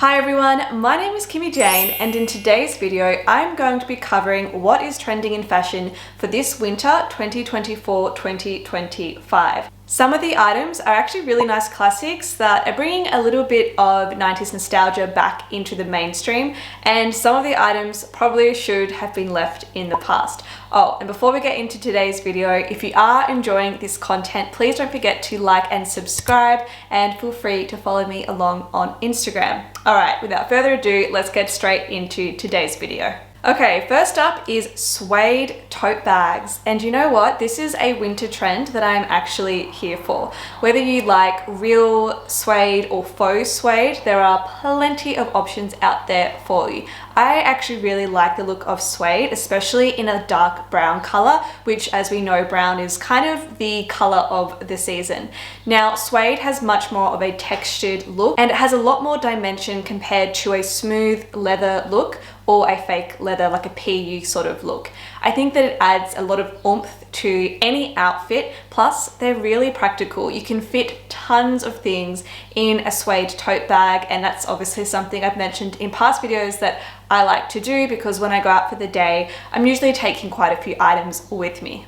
Hi everyone, my name is Kimmy Jane and in today's video I'm going to be covering what is trending in fashion for this winter 2024-2025. Some of the items are actually really nice classics that are bringing a little bit of 90s nostalgia back into the mainstream, and some of the items probably should have been left in the past. Oh, and before we get into today's video, if you are enjoying this content, please don't forget to like and subscribe, and feel free to follow me along on Instagram. All right, without further ado, let's get straight into today's video. Okay, first up is suede tote bags. And you know what? This is a winter trend that I'm actually here for. Whether you like real suede or faux suede, there are plenty of options out there for you. I actually really like the look of suede, especially in a dark brown color, which, as we know, brown is kind of the color of the season. Now, suede has much more of a textured look and it has a lot more dimension compared to a smooth leather look or a fake leather, like a PU sort of look. I think that it adds a lot of oomph to any outfit, plus they're really practical. You can fit tons of things in a suede tote bag, and that's obviously something I've mentioned in past videos that I like to do because when I go out for the day, I'm usually taking quite a few items with me.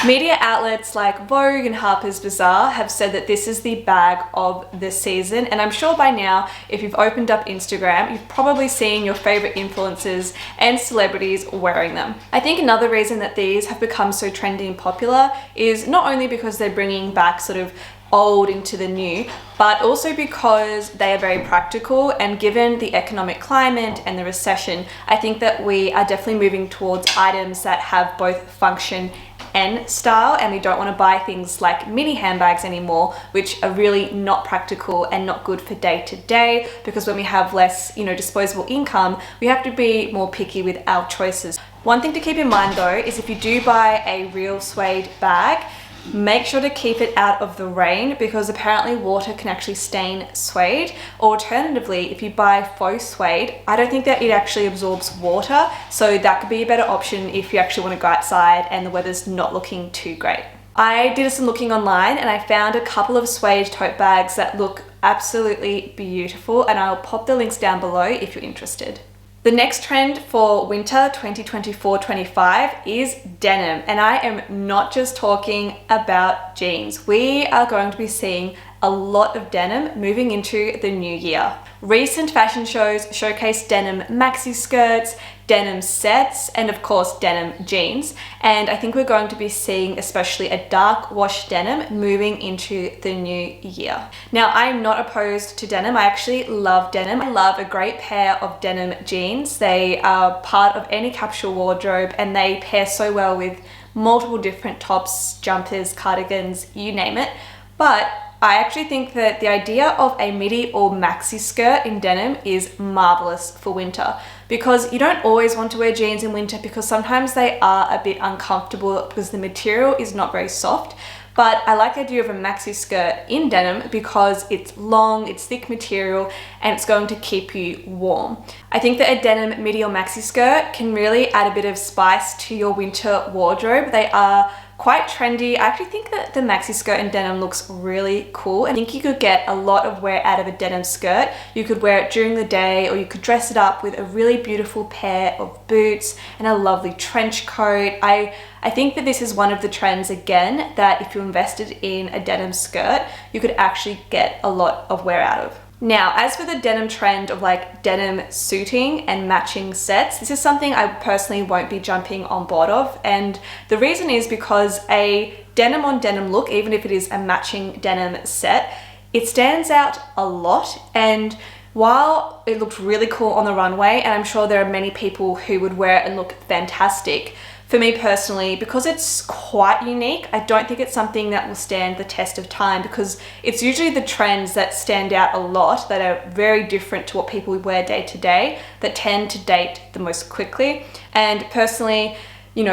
Media outlets like Vogue and Harper's Bazaar have said that this is the bag of the season, and I'm sure by now, if you've opened up Instagram, you've probably seen your favorite influencers and celebrities wearing them. I think another reason that these have become so trendy and popular is not only because they're bringing back sort of old into the new, but also because they are very practical, and given the economic climate and the recession, I think that we are definitely moving towards items that have both function and style, and we don't want to buy things like mini handbags anymore, which are really not practical and not good for day to day, because when we have less, disposable income, we have to be more picky with our choices. One thing to keep in mind though is if you do buy a real suede bag, make sure to keep it out of the rain, because apparently water can actually stain suede. Alternatively, if you buy faux suede, I don't think that it actually absorbs water, so that could be a better option if you actually want to go outside and the weather's not looking too great. I did some looking online and I found a couple of suede tote bags that look absolutely beautiful, and I'll pop the links down below if you're interested. The next trend for winter 2024-25 is denim, and I am not just talking about jeans. We are going to be seeing a lot of denim moving into the new year. Recent fashion shows showcase denim maxi skirts, denim sets, and of course denim jeans. And I think we're going to be seeing especially a dark wash denim moving into the new year. Now, I'm not opposed to denim. I actually love denim. I love a great pair of denim jeans. They are part of any capsule wardrobe and they pair so well with multiple different tops, jumpers, cardigans, you name it. But I actually think that the idea of a midi or maxi skirt in denim is marvelous for winter, because you don't always want to wear jeans in winter because sometimes they are a bit uncomfortable because the material is not very soft. But I like the idea of a maxi skirt in denim because it's long, it's thick material, and it's going to keep you warm. I think that a denim midi or maxi skirt can really add a bit of spice to your winter wardrobe. They are quite trendy. I actually think that the maxi skirt in denim looks really cool. I think you could get a lot of wear out of a denim skirt. You could wear it during the day, or you could dress it up with a really beautiful pair of boots and a lovely trench coat. I think that this is one of the trends, again, that if you invested in a denim skirt, you could actually get a lot of wear out of. Now, as for the denim trend of like denim suiting and matching sets, this is something I personally won't be jumping on board of. And the reason is because a denim on denim look, even if it is a matching denim set, it stands out a lot. And while it looked really cool on the runway, and I'm sure there are many people who would wear it and look fantastic, for me personally, because it's quite unique, I don't think it's something that will stand the test of time, because it's usually the trends that stand out a lot, that are very different to what people wear day to day, that tend to date the most quickly. And personally,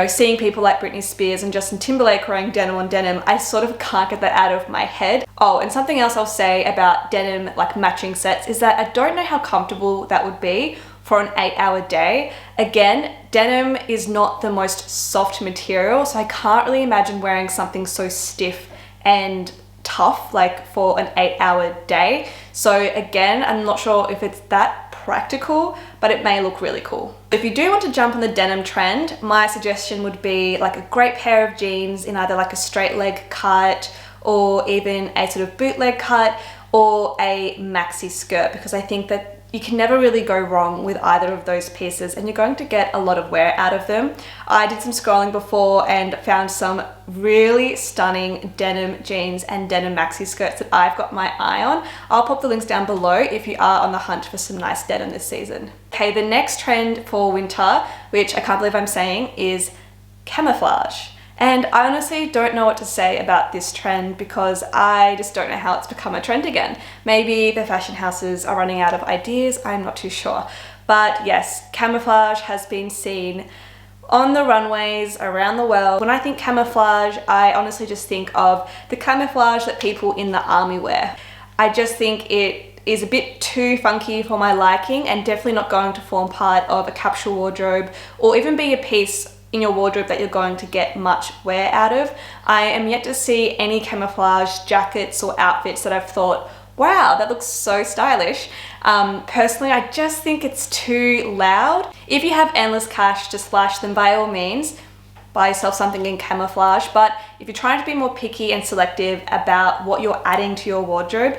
seeing people like Britney Spears and Justin Timberlake wearing denim on denim, I sort of can't get that out of my head. Oh, and something else I'll say about denim like matching sets is that I don't know how comfortable that would be for an 8-hour day. Again, denim is not the most soft material, so I can't really imagine wearing something so stiff and tough, like for an 8-hour day. So again, I'm not sure if it's that practical, but it may look really cool. If you do want to jump on the denim trend, my suggestion would be like a great pair of jeans in either like a straight leg cut or even a sort of bootleg cut or a maxi skirt, because I think that you can never really go wrong with either of those pieces and you're going to get a lot of wear out of them. I did some scrolling before and found some really stunning denim jeans and denim maxi skirts that I've got my eye on. I'll pop the links down below if you are on the hunt for some nice denim this season. Okay, the next trend for winter, which I can't believe I'm saying, is camouflage. And I honestly don't know what to say about this trend because I just don't know how it's become a trend again. Maybe the fashion houses are running out of ideas, I'm not too sure. But yes, camouflage has been seen on the runways around the world. When I think camouflage, I honestly just think of the camouflage that people in the army wear. I just think it is a bit too funky for my liking and definitely not going to form part of a capsule wardrobe or even be a piece in your wardrobe that you're going to get much wear out of. I am yet to see any camouflage jackets or outfits that I've thought, wow, that looks so stylish. Personally, I just think it's too loud. If you have endless cash to splash, then by all means, buy yourself something in camouflage. But if you're trying to be more picky and selective about what you're adding to your wardrobe,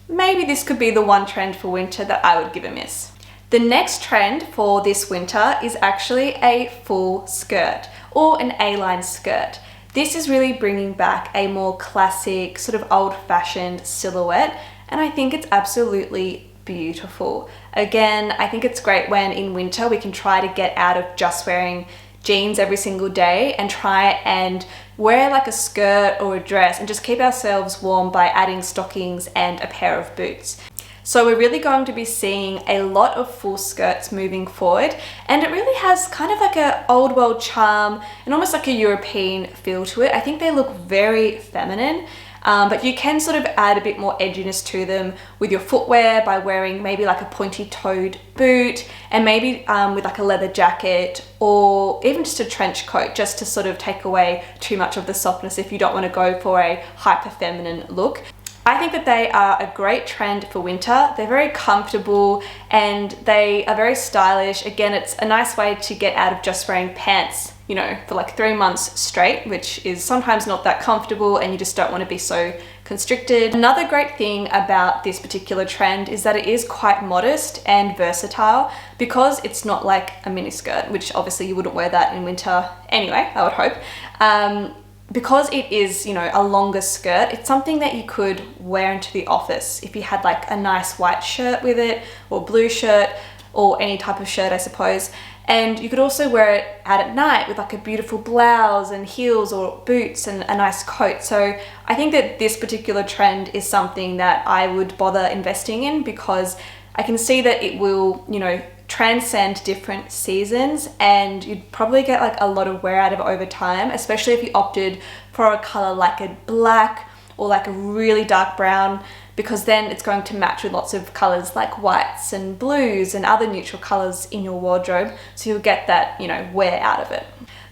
maybe this could be the one trend for winter that I would give a miss. The next trend for this winter is actually a full skirt or an A-line skirt. This is really bringing back a more classic, sort of old-fashioned silhouette, and I think it's absolutely beautiful. Again, I think it's great when in winter we can try to get out of just wearing jeans every single day and try and wear like a skirt or a dress and just keep ourselves warm by adding stockings and a pair of boots. So we're really going to be seeing a lot of full skirts moving forward, and it really has kind of like an old world charm and almost like a European feel to it. I think they look very feminine, but you can sort of add a bit more edginess to them with your footwear by wearing maybe like a pointy toed boot and maybe with like a leather jacket or even just a trench coat, just to sort of take away too much of the softness if you don't want to go for a hyper feminine look. I think that they are a great trend for winter. They're very comfortable and they are very stylish. Again, it's a nice way to get out of just wearing pants, you know, for like 3 months straight, which is sometimes not that comfortable and you just don't want to be so constricted. Another great thing about this particular trend is that it is quite modest and versatile because it's not like a miniskirt, which obviously you wouldn't wear that in winter anyway, I would hope. Because it is, you know, a longer skirt, it's something that you could wear into the office if you had like a nice white shirt with it or blue shirt or any type of shirt, I suppose. And you could also wear it out at night with like a beautiful blouse and heels or boots and a nice coat. So I think that this particular trend is something that I would bother investing in because I can see that it will, you know, transcend different seasons and you'd probably get like a lot of wear out of it over time, especially if you opted for a color like a black or like a really dark brown, because then it's going to match with lots of colors like whites and blues and other neutral colors in your wardrobe, so you'll get that, you know, wear out of it.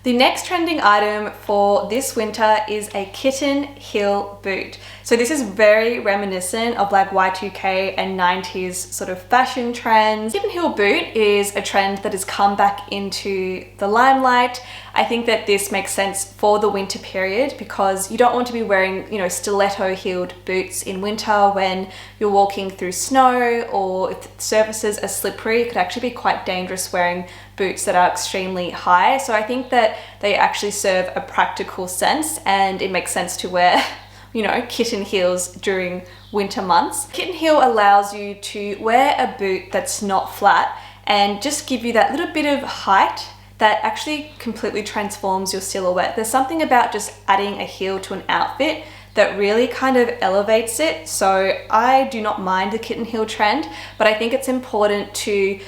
The next trending item for this winter is a kitten heel boot. So this is very reminiscent of like Y2K and 90s sort of fashion trends. Kitten heel boot is a trend that has come back into the limelight. I think that this makes sense for the winter period because you don't want to be wearing, you know, stiletto heeled boots in winter when you're walking through snow, or if surfaces are slippery, it could actually be quite dangerous wearing boots that are extremely high. So I think that they actually serve a practical sense and it makes sense to wear, you know, kitten heels during winter months. Kitten heel allows you to wear a boot that's not flat and just give you that little bit of height that actually completely transforms your silhouette. There's something about just adding a heel to an outfit that really kind of elevates it. So I do not mind the kitten heel trend, but I think it's important to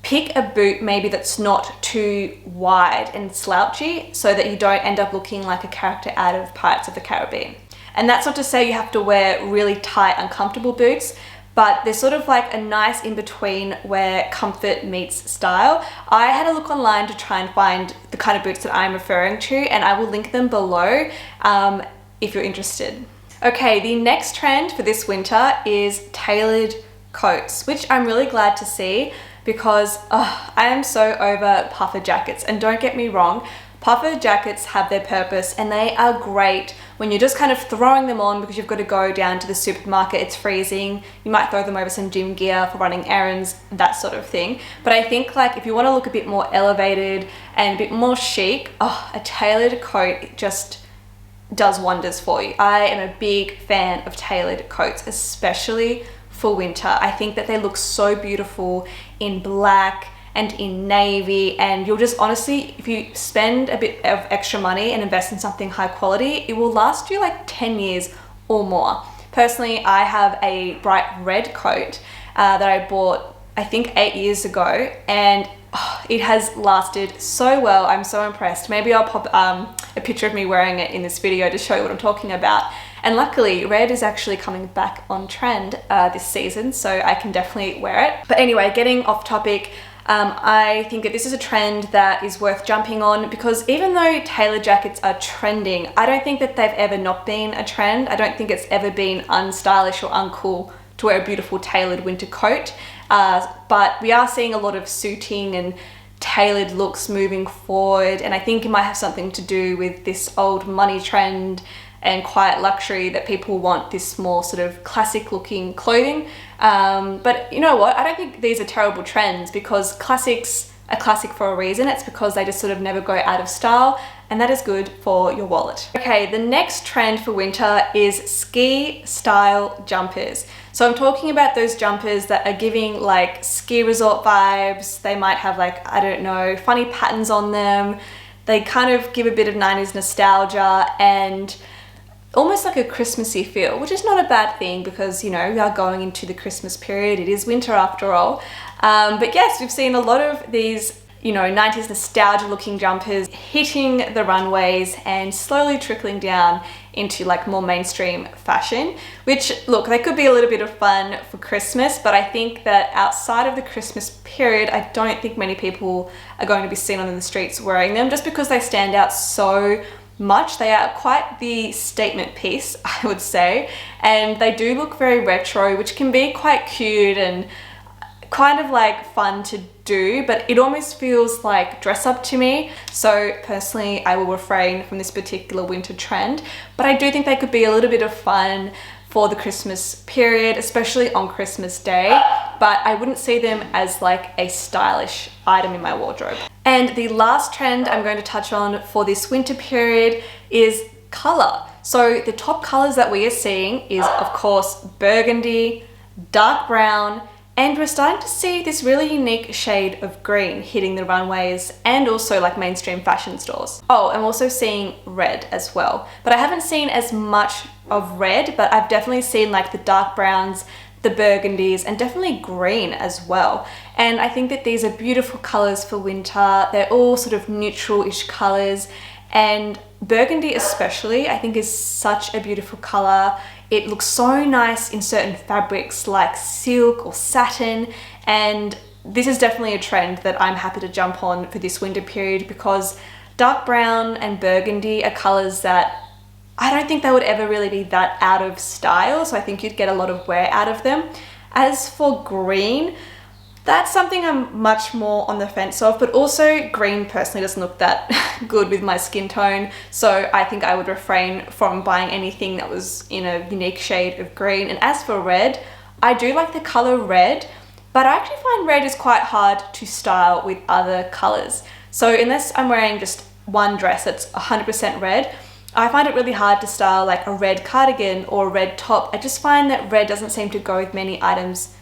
pick a boot maybe that's not too wide and slouchy so that you don't end up looking like a character out of Pirates of the Caribbean. And that's not to say you have to wear really tight, uncomfortable boots, but there's sort of like a nice in-between where comfort meets style. I had a look online to try and find the kind of boots that I'm referring to, and I will link them below if you're interested. Okay, the next trend for this winter is tailored coats, which I'm really glad to see because I am so over puffer jackets. And don't get me wrong, puffer jackets have their purpose and they are great when you're just kind of throwing them on because you've got to go down to the supermarket, it's freezing, you might throw them over some gym gear for running errands, that sort of thing. But I think like if you want to look a bit more elevated and a bit more chic, a tailored coat just does wonders for you. I am a big fan of tailored coats, especially for winter. I think that they look so beautiful in black and in navy, and you'll just honestly, if you spend a bit of extra money and invest in something high quality, it will last you like 10 years or more. Personally, I have a bright red coat that I bought I think 8 years ago, and it has lasted so well. I'm so impressed. Maybe I'll pop a picture of me wearing it in this video to show you what I'm talking about. And luckily, red is actually coming back on trend this season, so I can definitely wear it. But anyway, getting off topic, I think that this is a trend that is worth jumping on because even though tailored jackets are trending, I don't think that they've ever not been a trend. I don't think it's ever been unstylish or uncool to wear a beautiful tailored winter coat. But we are seeing a lot of suiting and tailored looks moving forward, and I think it might have something to do with this old money trend and quiet luxury that people want this more sort of classic looking clothing. But you know what? I don't think these are terrible trends because classics are classic for a reason. It's because they just sort of never go out of style, and that is good for your wallet. Okay, the next trend for winter is ski style jumpers. So I'm talking about those jumpers that are giving like ski resort vibes. They might have like, I don't know, funny patterns on them. They kind of give a bit of 90s nostalgia and almost like a Christmassy feel, which is not a bad thing because, you know, we are going into the Christmas period. It is winter after all. But yes, we've seen a lot of these, you know, 90s nostalgia looking jumpers hitting the runways and slowly trickling down into like more mainstream fashion, which look, they could be a little bit of fun for Christmas, but I think that outside of the Christmas period, I don't think many people are going to be seen on the streets wearing them just because they stand out so much. They are quite the statement piece, I would say, and they do look very retro, which can be quite cute and kind of like fun to do, but it almost feels like dress up to me. So personally, I will refrain from this particular winter trend, but I do think they could be a little bit of fun for the Christmas period, especially on Christmas Day, but I wouldn't see them as like a stylish item in my wardrobe. And the last trend I'm going to touch on for this winter period is color. So the top colors that we are seeing is of course burgundy, dark brown, and we're starting to see this really unique shade of green hitting the runways and also like mainstream fashion stores. Oh, I'm also seeing red as well, but I haven't seen as much of red, but I've definitely seen like the dark browns, the burgundies, and definitely green as well. And I think that these are beautiful colors for winter. They're all sort of neutral-ish colors, and burgundy especially I think is such a beautiful color. It looks so nice in certain fabrics like silk or satin, and this is definitely a trend that I'm happy to jump on for this winter period because dark brown and burgundy are colors that I don't think they would ever really be that out of style, so I think you'd get a lot of wear out of them. As for green, that's something I'm much more on the fence of, but also green personally doesn't look that good with my skin tone, so I think I would refrain from buying anything that was in a unique shade of green. And as for red, I do like the color red, but I actually find red is quite hard to style with other colors. So unless I'm wearing just one dress that's 100% red, I find it really hard to style like a red cardigan or a red top. I just find that red doesn't seem to go with many items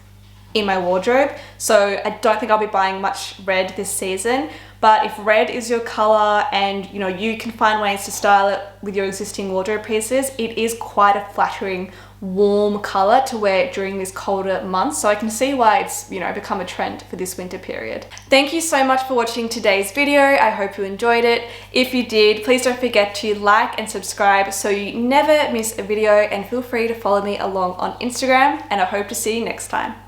in my wardrobe, so I don't think I'll be buying much red this season. But if red is your color and you know you can find ways to style it with your existing wardrobe pieces, it is quite a flattering warm color to wear during these colder months, so I can see why it's, you know, become a trend for this winter period. Thank you so much for watching today's video. I hope you enjoyed it. If you did, please don't forget to like and subscribe so you never miss a video, and feel free to follow me along on Instagram, and I hope to see you next time.